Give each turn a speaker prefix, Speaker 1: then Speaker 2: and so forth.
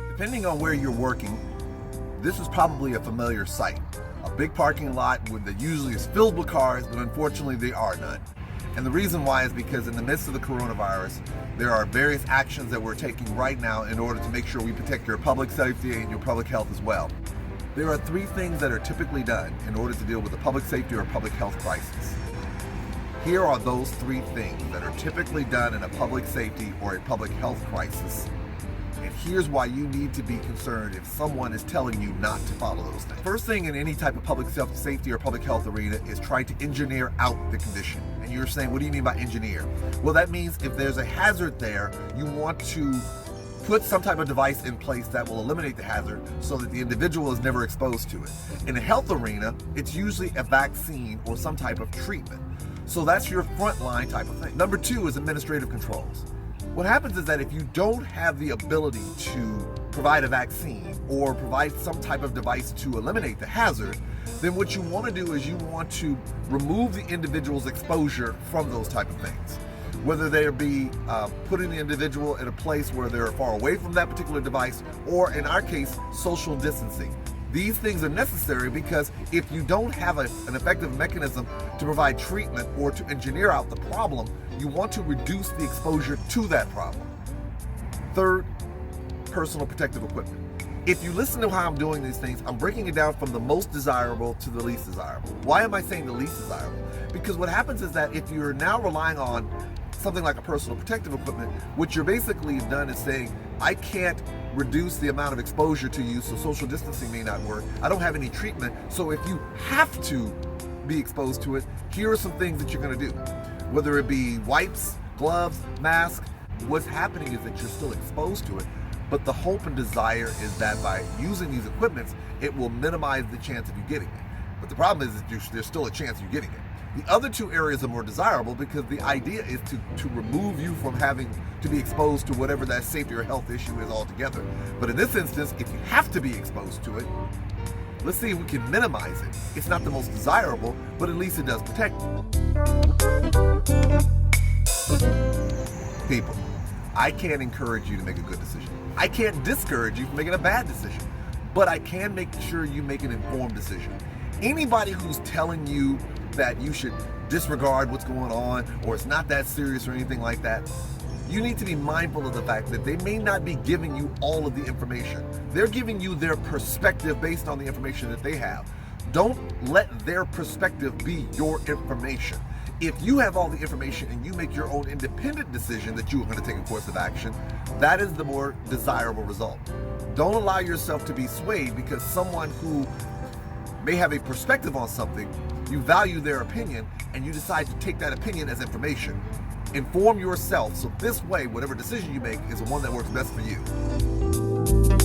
Speaker 1: Depending on where you're working, this is probably a familiar sight. A big parking lot that usually is filled with cars, but unfortunately there are none. And the reason why is because in the midst of the coronavirus, there are various actions that we're taking right now in order to make sure we protect your public safety and your public health as well. There are 3 things that are typically done in order to deal with a public safety or public health crisis. Here are those 3 things that are typically done in a public safety or a public health crisis. And here's why you need to be concerned if someone is telling you not to follow those things. First thing in any type of public safety or public health arena is trying to engineer out the condition. And you're saying, what do you mean by engineer? Well, that means if there's a hazard there, you want to put some type of device in place that will eliminate the hazard so that the individual is never exposed to it. In a health arena, it's usually a vaccine or some type of treatment. So that's your frontline type of thing. Number 2 is administrative controls. What happens is that if you don't have the ability to provide a vaccine or provide some type of device to eliminate the hazard, then what you want to do is you want to remove the individual's exposure from those type of things. Whether they be putting the individual in a place where they're far away from that particular device, or in our case, social distancing. These things are necessary because if you don't have an effective mechanism to provide treatment or to engineer out the problem, you want to reduce the exposure to that problem. Third, personal protective equipment. If you listen to how I'm doing these things, I'm breaking it down from the most desirable to the least desirable. Why am I saying the least desirable? Because what happens is that if you're now relying on something like a personal protective equipment, what you're basically done is saying, I can't reduce the amount of exposure to you, so social distancing may not work. I don't have any treatment, so if you have to be exposed to it, here are some things that you're going to do. Whether it be wipes, gloves, masks, what's happening is that you're still exposed to it, but the hope and desire is that by using these equipments, it will minimize the chance of you getting it. But the problem is that there's still a chance of you getting it. The other 2 areas are more desirable because the idea is to remove you from having to be exposed to whatever that safety or health issue is altogether. But in this instance, if you have to be exposed to it, let's see if we can minimize it. It's not the most desirable, but at least it does protect you. People, I can't encourage you to make a good decision. I can't discourage you from making a bad decision, but I can make sure you make an informed decision. Anybody who's telling you that you should disregard what's going on or it's not that serious or anything like that, you need to be mindful of the fact that they may not be giving you all of the information. They're giving you their perspective based on the information that they have. Don't let their perspective be your information. If you have all the information and you make your own independent decision that you are going to take a course of action, that is the more desirable result. Don't allow yourself to be swayed because someone who may have a perspective on something, you value their opinion, and you decide to take that opinion as information. Inform yourself so this way, whatever decision you make is the one that works best for you.